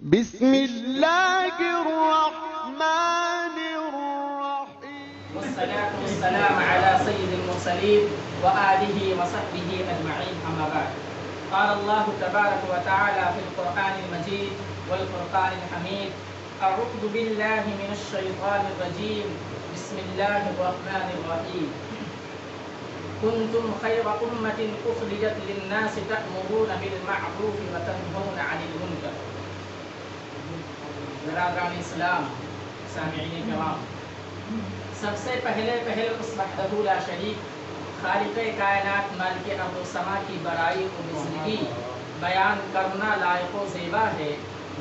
بسم الله الرحمن الرحيم والصلاة والسلام على سيد المرسلين وآله وصحبه أجمعين أما بعد. قال الله تبارك وتعالى في القرآن المجيد والفرقان الحميد: أعوذ بالله من الشيطان الرجيم، بسم الله الرحمن الرحيم. كنتم خير أمة أخرجت للناس تأمرون بالمعروف وتنهون عن المنكر. برادران اسلام، سامعین کرام، سب سے پہلے اس وحدہ لا شریک خالق کائنات مالک ارض و سما کی بڑائی و بزرگی بیان کرنا لائق و زیبا ہے،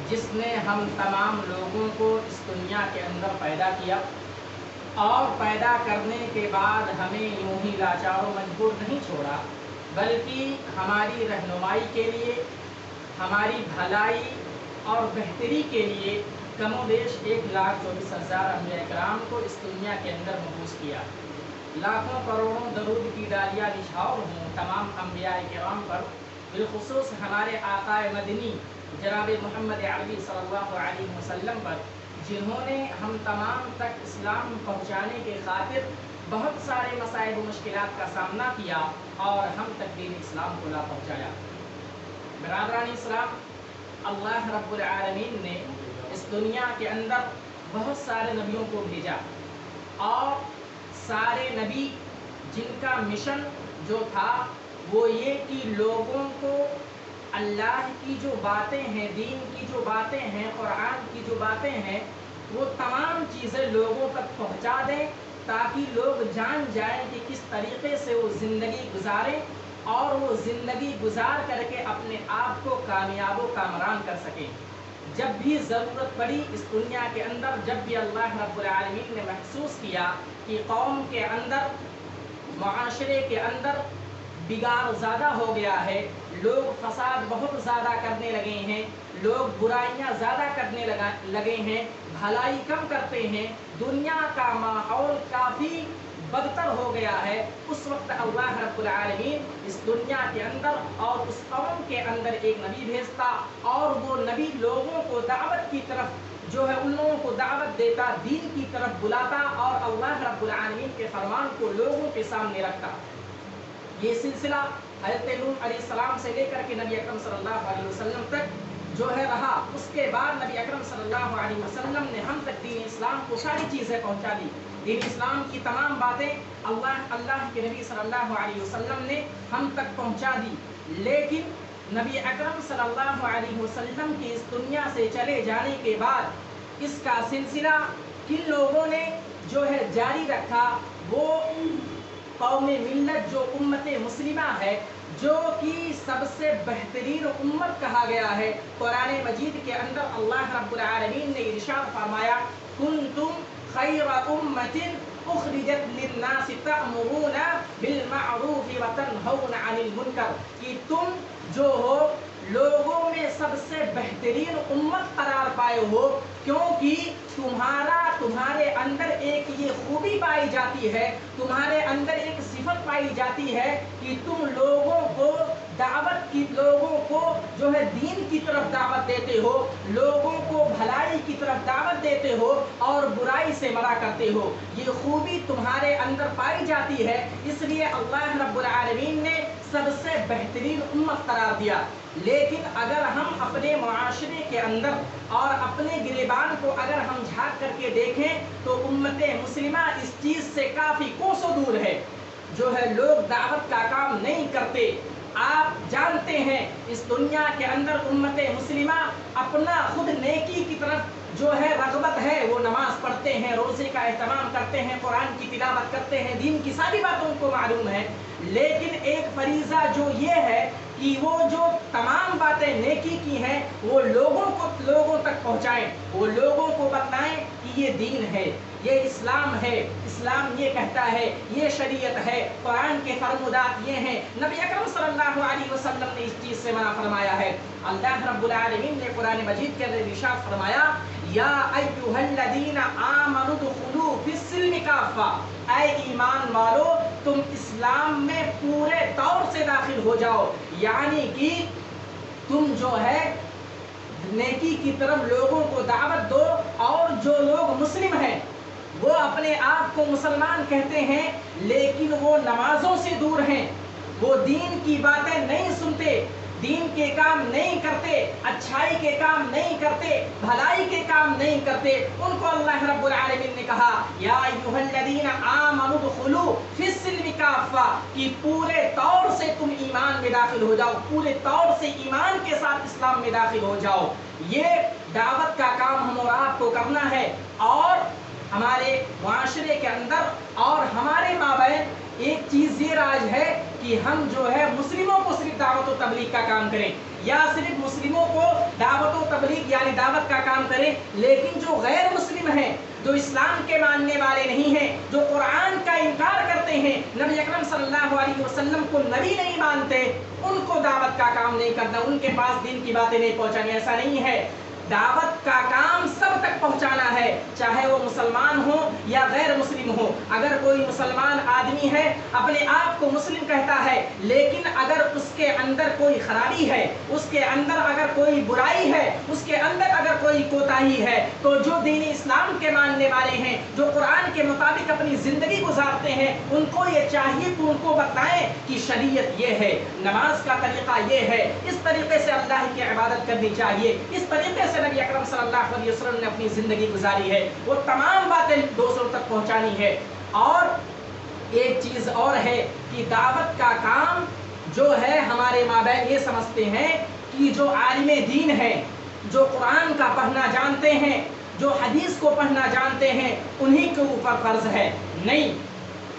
جس نے ہم تمام لوگوں کو اس دنیا کے اندر پیدا کیا اور پیدا کرنے کے بعد ہمیں یوں ہی لاچار و مجبور نہیں چھوڑا، بلکہ ہماری رہنمائی کے لیے، ہماری بھلائی اور بہتری کے لیے کم و بیش 1,24,000 انبیاء کرام کو اس دنیا کے اندر مبعوث کیا۔ لاکھوں کروڑوں درود کی ڈالیاں نچھاور ہوں تمام انبیاء کرام پر، بالخصوص ہمارے آقا مدنی جناب محمد عربی صلی اللہ علیہ وسلم پر، جنہوں نے ہم تمام تک اسلام پہنچانے کے خاطر بہت سارے مصائب و مشکلات کا سامنا کیا اور ہم تک دین اسلام کو لا پہنچایا۔ برادران اسلام، اللہ رب العالمین نے اس دنیا کے اندر بہت سارے نبیوں کو بھیجا، اور سارے نبی جن کا مشن جو تھا وہ یہ کہ لوگوں کو اللہ کی جو باتیں ہیں، دین کی جو باتیں ہیں، قرآن کی جو باتیں ہیں، وہ تمام چیزیں لوگوں تک پہنچا دیں، تاکہ لوگ جان جائیں کہ کس طریقے سے وہ زندگی گزاریں اور وہ زندگی گزار کر کے اپنے آپ کو کامیاب و کامران کر سکیں۔ جب بھی ضرورت پڑی اس دنیا کے اندر، جب بھی اللہ رب العالمین نے محسوس کیا کہ قوم کے اندر، معاشرے کے اندر بگاڑ زیادہ ہو گیا ہے، لوگ فساد بہت زیادہ کرنے لگے ہیں، لوگ برائیاں زیادہ کرنے لگے ہیں، بھلائی کم کرتے ہیں، دنیا کا ماحول کافی بدتر ہو گیا ہے، اس وقت اللہ رب العالمین اس دنیا کے اندر اور اس قوم کے اندر ایک نبی بھیجتا، اور وہ نبی لوگوں کو دعوت کی طرف جو ہے ان لوگوں کو دعوت دیتا، دین کی طرف بلاتا اور اللہ رب العالمین کے فرمان کو لوگوں کے سامنے رکھتا۔ یہ سلسلہ حضرت نوح علیہ السلام سے لے کر کے نبی اکرم صلی اللہ علیہ وسلم تک جو ہے رہا۔ اس کے بعد نبی اکرم صلی اللہ علیہ وسلم نے ہم تک دین اسلام کو ساری چیزیں پہنچا دی۔ دین اسلام کی تمام باتیں اللہ کے نبی صلی اللہ علیہ وسلم نے ہم تک پہنچا دی، لیکن نبی اکرم صلی اللہ علیہ وسلم کی اس دنیا سے چلے جانے کے بعد اس کا سلسلہ کن لوگوں نے جو ہے جاری رکھا؟ وہ قوم ملت جو امت مسلمہ ہے، جو کہ سب سے بہترین امت کہا گیا ہے۔ قرآن مجید کے اندر اللہ رب العالمین نے ارشاد فرمایا: کنتم خیر امت اخرجت للناس تأمرون بالمعروف وتنہون عن المنکر، کہ تم جو ہو لوگوں میں سب سے بہترین امت قرار پائے ہو، کیونکہ تمہارے اندر ایک یہ خوبی پائی جاتی ہے، تمہارے اندر ایک صفت پائی جاتی ہے کہ تم لوگوں کو لوگوں کو جو ہے دین کی طرف دعوت دیتے ہو، لوگوں کو بھلائی کی طرف دعوت دیتے ہو اور برائی سے منع کرتے ہو۔ یہ خوبی تمہارے اندر پائی جاتی ہے، اس لیے اللہ رب العالمین نے سب سے بہترین امت قرار دیا۔ لیکن اگر ہم اپنے معاشرے کے اندر اور اپنے گریبان کو اگر ہم جھانک کر کے دیکھیں تو امت مسلمہ اس چیز سے کافی کوسوں دور ہے، جو ہے لوگ دعوت کا کام نہیں کرتے۔ آپ جانتے ہیں اس دنیا کے اندر امت مسلمہ اپنا خود نیکی کی طرف جو ہے رغبت ہے، وہ نماز پڑھتے ہیں، روزے کا اہتمام کرتے ہیں، قرآن کی تلاوت کرتے ہیں، دین کی ساری باتوں کو معلوم ہے، لیکن ایک فریضہ جو یہ ہے کہ وہ جو تمام باتیں نیکی کی ہیں وہ لوگوں تک پہنچائیں، وہ لوگوں کو بتائیں کہ یہ دین ہے، یہ اسلام ہے، اسلام یہ کہتا ہے، یہ شریعت ہے، قرآن کے فرمودات یہ ہیں۔ نبی اکرم صلی اللہ علیہ وسلم نے اس چیز سے منع فرمایا ہے۔ اللہ رب العالمین نے قرآن مجید کے اندر ارشاد فرمایا: یا ایھا الذین آمنوا ادخلوا فی السلم کافہ، اے ایمان والو تم اسلام میں پورے طور سے داخل ہو جاؤ، یعنی کہ تم جو ہے नेकी की तरफ लोगों को दावत दो। और जो लोग मुस्लिम हैं वो अपने आप को मुसलमान कहते हैं लेकिन वो नमाजों से दूर हैं, वो दीन की बातें नहीं सुनते, दीन के काम नहीं करते, अच्छाई के काम नहीं करते, भलाई के काम नहीं करते, उनको अल्लाह रब्बुल आलमीन ने कहा या अय्युहल्लज़ीना आमनु दुखुलू फिस्सिल्मि काफ़ा, कि पूरे तौर से तुम ईमान में दाखिल हो जाओ, पूरे तौर से ईमान के साथ इस्लाम में दाखिल हो जाओ। ये दावत का काम हम और आपको करना है। और हमारे मुआशरे के अंदर और हमारे माबैन एक चीज़ ये राज है कि हम जो है मुस्लिमों को सिर्फ दावत व तबलीग का काम करें, या सिर्फ मुस्लिमों को दावत व तबलीग यानी दावत का काम करें, लेकिन जो गैर मुस्लिम हैं, जो इस्लाम के मानने वाले नहीं हैं, जो कुरान का इनकार करते हैं, नबी अकरम सल्लल्लाहु अलैहि वसल्लम को नबी नहीं मानते, उनको दावत का काम नहीं करना, उनके पास दीन की बातें नहीं पहुंचानी। ऐसा नहीं है, दावत का काम सब तक पहुंचाना है, चाहे वो मुसलमान हो या गैर मुस्लिम हो। अगर कोई मुसलमान आदमी है, अपने आप को मुस्लिम कहता है, लेकिन अगर उसके अंदर कोई खराबी है, उसके अंदर अगर कोई बुराई है, उसके अंदर अगर कोई कोताही है, तो जो दीन इस्लाम के मानने वाले हैं, जो कुरान के मुताबिक अपनी जिंदगी गुजारते हैं, उनको ये चाहिए कि उनको बताएं कि शरीयत ये है, नमाज का तरीका ये है, इस तरीके से अल्लाह की इबादत करनी चाहिए, इस तरीके से नबी अकरम सल्लल्लाहु अलैहि वसल्लम ने अपनी जिंदगी गुजारी है, वो तमाम बातें दूसरों तक पहुंचानी है। और एक चीज और है कि दावत का काम जो है हमारे माबैन ये समझते हैं कि जो आलिमे दीन है, जो कुरान का पढ़ना जानते हैं, जो हदीस को पढ़ना जानते हैं, उन्हीं के ऊपर फर्ज है। नहीं,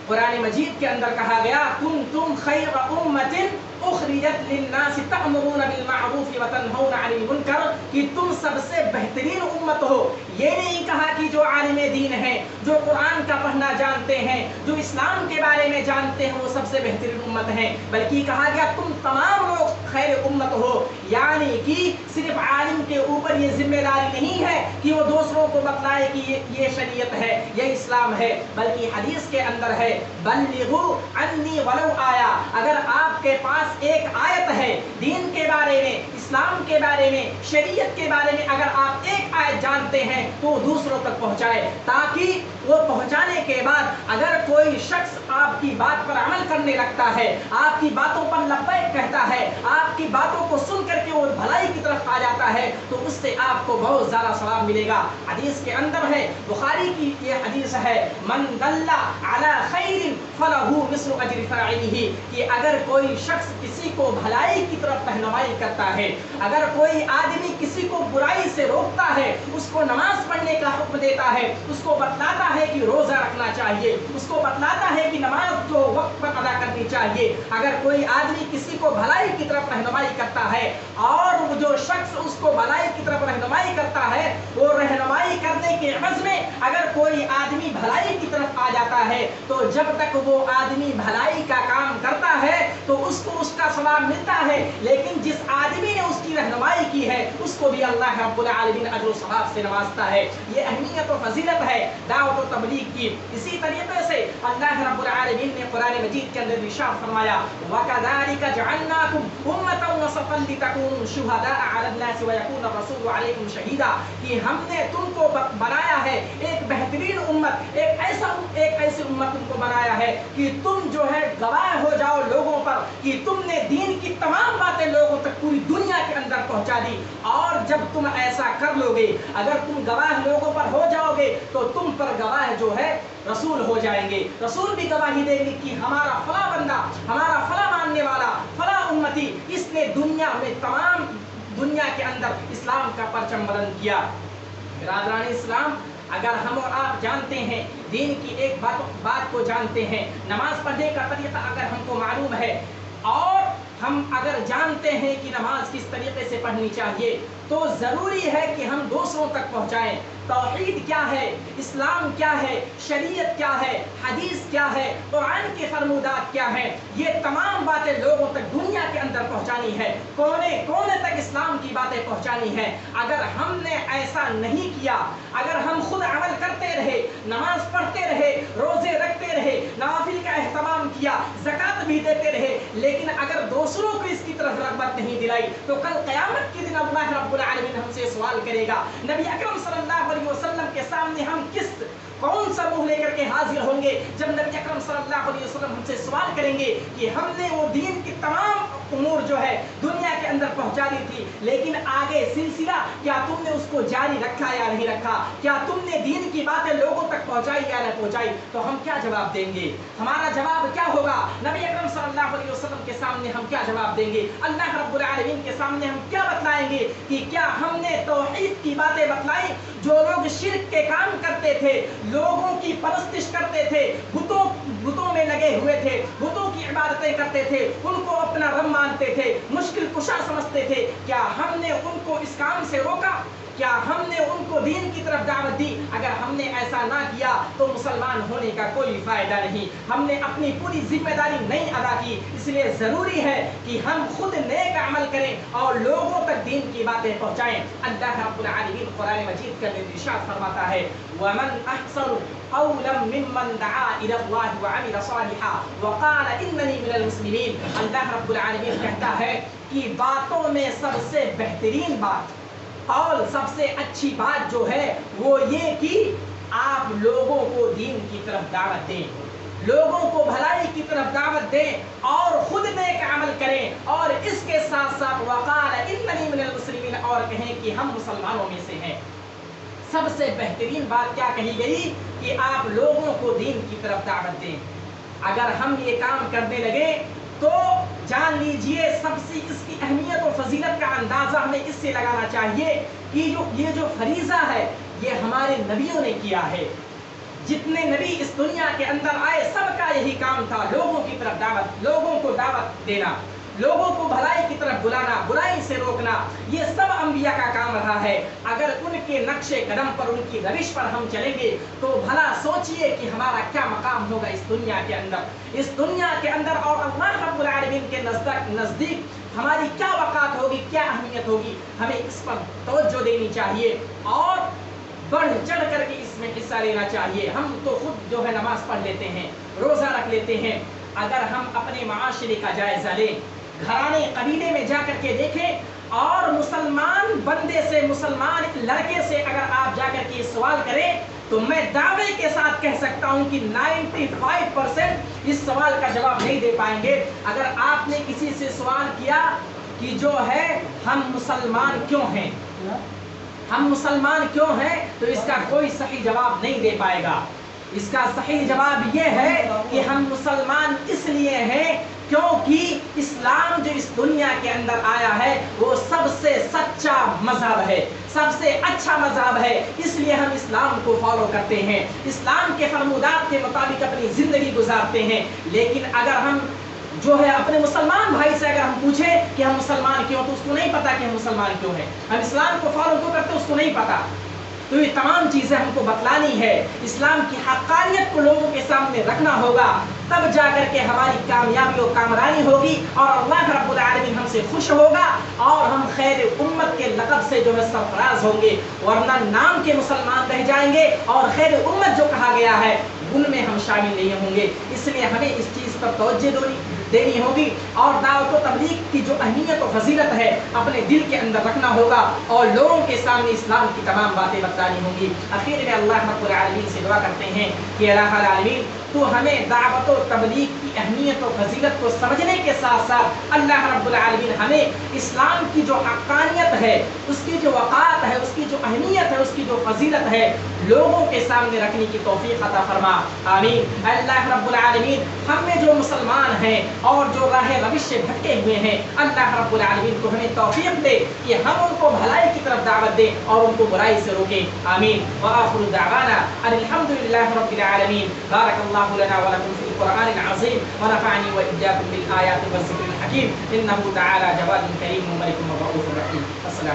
कुरान मजीद के अंदर कहा गया कुंतुम खैर उम्मतिन उखरिजत लिन्नास तअमुरूना बिल मारूफ व तनहौना अनिल मुनकर, कि तुम सबसे बेहतरीन उम्मत हो। ये नहीं कहा कि जो आलिमे दीन है, जो कुरान का पढ़ना जानते हैं, जो इस्लाम के बारे में जानते हैं, वो सबसे बेहतरीन उम्मत है, बल्कि कहा गया तुम तमाम लोग खैर उम्मत हो। यानी कि सिर्फ आलिम के ऊपर ये जिम्मेदारी नहीं है कि वो दूसरों को बतलाए कि ये शरीयत है, ये इस्लाम है, बल्कि हदीस के अंदर है बल्लिगु अन्नी वलौ आया। अगर आपके पास एक आयत है दीन के बारे में, इस्लाम के बारे में, शरीयत के बारे में, अगर आप एक आयत जानते हैं तो दूसरों तक पहुंचाए, ताकि वो पहुंचाने के बाद अगर कोई शख्स आपकी बात पर अमल करने लगता है, आपकी बातों पर लब्बैक कहता है, आपकी बातों को सुन करके वो भलाई की तरफ आ जाता है, तो उससे आपको बहुत ज्यादा सवाब मिलेगा। हदीस के अंदर है, बुखारी की ये हदीस है, मन दल्ला अला खैरिन फलहु मिस्लु अजरि फाइलिही, कि अगर कोई शख्स किसी को भलाई की तरफ रहनुमाई करता है, अगर कोई आदमी किसी को बुराई से रोकता है, उसको नमाज पढ़ने का हुक्म देता है, उसको बतलाता है कि रोजा रखना चाहिए, उसको बतलाता है कि नमाज जो वक्त पर अदा करनी चाहिए, अगर कोई आदमी किसी को भलाई की तरफ रहनुमाई करता है और जो शख्स उसको भलाई की तरफ रहनुमाई करता है, वो रहनुमाई करने के एवज में अगर कोई आदमी भलाई की तरफ आ जाता है, तो जब तक वो आदमी भलाई का काम करता है तो उसको उसका सवाब मिलता है, लेकिन जिस आदमी ने उसकी रहनुमाई की है उसको भी अल्लाह रब्बुल आलमीन अजर व सवाब से नवाजता है। ये अहमियत और फजीलत है दावत और तबलीग की। इसी तरीके से अल्लाह रब्बुल आलमीन ने कुरान मजीद के अंदर इरशाद फरमाया वकज़ालिका जअलनाकुम उम्मतन वसतन लितकूनु शुहदाअ अलन नास व यकून रसूलु अलैकुम शहीदा, कि हमने तुमको बनाया है एक बेहतरीन उम्मत, एक ऐसी उम्मत तुमको बनाया है कि तुम जो है गवाह हो जाओ लोगों पर कि तुमने दीन की तमाम बातें लोगों तक पूरी दुनिया के अंदर पहुंचा दी। और जब तुम ऐसा कर लोगे, अगर तुम गवाह लोगों पर हो जाओगे, तो तुम पर गवाह जो है रसूल हो जाएंगे। रसूल भी गवाही देंगे कि हमारा फला बंदा, हमारा फला मानने वाला, फला उम्मती, इसने दुनिया में तमाम दुनिया के अंदर इस्लाम का परचम बुलंद किया। बिरादरान इस्लाम, अगर हम और आप जानते हैं, दीन की एक बात को जानते हैं, नमाज पढ़ने का तरीका अगर हमको मालूम है, और हम अगर जानते हैं कि नमाज किस तरीके से पढ़नी चाहिए, तो ज़रूरी है कि हम दूसरों तक पहुँचाएं। तौहीद क्या है, इस्लाम क्या है, शरीयत क्या है, हदीस क्या है, कुरान के फरमूदात क्या है, ये तमाम बातें लोगों तक दुनिया के अंदर पहुँचानी है, कोने कोने तक इस्लाम की बातें पहुँचानी है। अगर हमने ऐसा नहीं किया, अगर हम खुद अमल करते रहे, नमाज पढ़ते रहे, रोज़े रखते रहे, नवाफिल का एहतमाम किया, ज़कात भी देते रहे, लेकिन अगर दूसरों को इसकी तरफ रग़बत दावत नहीं दिलाई तो कल क़यामत के दिन अल्लाह रब्बुल आलमीन हमसे सवाल करेगा। नबी अकरम सल्लल्लाहु अलैहि वसल्लम के सामने हम कौन सा मुंह लेकर के हाजिर होंगे जब नबी अकरम सल्लल्लाहु अलैहि वसल्लम हमसे सवाल करेंगे कि हमने वो दीन की तमाम उमूर जो है दुनिया के अंदर पहुंचा दी थी, लेकिन आगे सिलसिला क्या तुमने उसको जारी रखा या नहीं रखा, क्या तुमने दीन की बातें लोगों तक पहुंचाई या नहीं पहुंचाई, तो हम क्या जवाब देंगे? हमारा जवाब क्या होगा? नबी अकरम सल्लल्लाहु अलैहि वसल्लम के सामने हम क्या जवाब देंगे? अल्लाह रब्बुल आलमीन के सामने हम क्या बतलाएंगे कि क्या हमने तौहीद की बातें बतलाई? जो लोग शिर्क के काम करते थे, लोगों की परस्तिश करते थे, बुतों में लगे हुए थे, बुतों की इबादतें करते थे, उनको अपना रब मानते थे, मुश्किल कुशा समझते थे, क्या हमने उनको इस काम से रोका? क्या हमने उनको दीन की तरफ दावत दी? अगर हमने ऐसा ना किया तो मुसलमान होने का कोई फायदा नहीं, हमने अपनी पूरी जिम्मेदारी नहीं अदा की। इसलिए जरूरी है कि हम खुद नेक अमल करें और लोगों तक दीन की बातें पहुंचाएं। अल्लाह रब्बुल आलमीन कुरान मजीद का इरशाद फरमाता है, वमन अहसनु क़ौलन मिम्मन दआ इलल्लाहि व अमिल सालिहन व क़ाल इन्ननी मिनल मुस्लिमीन। अल्लाह रब्बुल आलमीन कहता है कि बातों में सबसे बेहतरीन बात और सबसे अच्छी बात जो है वो ये कि आप लोगों को दीन की तरफ दावत दें, लोगों को भलाई की तरफ दावत दें और खुद नेक अमल करें, और इसके साथ साथ वक़ाल इन्ननी मिनल मुस्लिमीन, और कहें कि हम मुसलमानों में से हैं। सबसे बेहतरीन बात क्या कही गई कि आप लोगों को दीन की तरफ दावत दें। अगर हम ये काम करने लगे तो जान लीजिए सबसे इसकी अहमियत और फजीलत का अंदाजा हमें इससे लगाना चाहिए कि ये जो फरीज़ा है ये हमारे नबियों ने किया है। जितने नबी इस दुनिया के अंदर आए सबका यही काम था, लोगों की तरफ दावत, लोगों को दावत देना, लोगों को भलाई की तरफ बुलाना, बुराई से रोकना, ये सब अंबिया का काम रहा है। अगर उनके नक्शे कदम पर, उनकी रविश पर हम चलेंगे तो भला सोचिए कि हमारा क्या मकाम होगा इस दुनिया के अंदर, इस दुनिया के अंदर, और अल्लाह रब्बुल आलमीन के नज़दीक हमारी क्या वक़ात होगी, क्या अहमियत होगी। हमें इस पर तवज्जो देनी चाहिए और बढ़ चढ़ करके इसमें हिस्सा लेना चाहिए। हम तो खुद जो है नमाज पढ़ लेते हैं, रोज़ा रख लेते हैं, अगर हम अपने माशरे का जायज़ा लें, घराने कबीले में जाकर के देखें और मुसलमान बंदे से, मुसलमान लड़के से अगर आप जाकर के सवाल करें तो मैं दावे के साथ कह सकता हूं कि 95% इस सवाल का जवाब नहीं दे पाएंगे। अगर आपने किसी से सवाल किया कि जो है हम मुसलमान क्यों हैं, हम मुसलमान क्यों हैं, तो इसका कोई सही जवाब नहीं दे पाएगा। इसका सही जवाब यह है कि हम मुसलमान इसलिए हैं क्योंकि इस्लाम जो इस दुनिया के अंदर आया है वो सबसे सच्चा मजहब है, सबसे अच्छा मजहब है, इसलिए हम इस्लाम को फॉलो करते हैं, इस्लाम के फरमानात के मुताबिक अपनी ज़िंदगी गुजारते हैं। लेकिन अगर हम जो है अपने मुसलमान भाई से अगर हम पूछें कि हम मुसलमान क्यों, तो उसको नहीं पता कि हम मुसलमान क्यों हैं, हम इस्लाम को फॉलो क्यों करते उसको नहीं पता। तो ये तमाम चीज़ें हमको बतलानी है, इस्लाम की हक़ानियत को लोगों के सामने रखना होगा, तब जाकर के हमारी कामयाबी और कामरानी होगी और अल्लाह रब्बुल आलमीन हमसे खुश होगा और हम खैर उम्मत के लक़ब से जो है सरफराज होंगे, वरना नाम के मुसलमान रह जाएंगे और खैर उम्मत जो कहा गया है उनमें हम शामिल नहीं होंगे। इसलिए हमें इस चीज़ पर तवज्जो देनी होगी और दावत व तबलीग की जो अहमियत और फजीलत है अपने दिल के अंदर रखना होगा और लोगों के सामने इस्लाम की तमाम बातें बतानी होंगी। आखिर में अल्लाह रब्बुल आलमीन से दुआ करते हैं कि अल्लाह आलमीन तो हमें दावत व तबलीग की अहमियत और फजीलत को समझने के साथ साथ अल्लाह रब्बुल आलमीन हमें इस्लाम की जो हक़ानियत है, उसकी जो वक़ात है, उसकी जो अहमियत है, उसकी जो फजीलत है लोगों के सामने रखने की तौफीक अता फरमा। आमीन। अल्लाह रब्बुल आलमीन हम में जो मुसलमान हैं और जो राह रविश से भटके हुए हैं, अल्लाह रब्बुल आलमीन को हमें तौफीक दे कि हम उनको भलाई की तरफ दावत दें और उनको बुराई से रोकें। आमीन। व आखिरु दावाना अल्हम्दुलिल्लाहि रब्बिल आलमीन। बारकल्लाहु लना व लकुम फिल कुरआनिल अज़ीम व नफ़अनी व इय्याकुम बिल आयाति वज़ ज़िक्रिल हकीम। इन्नहु तआला जवादुन करीम मलिकुम रऊफ़ुर रहीम।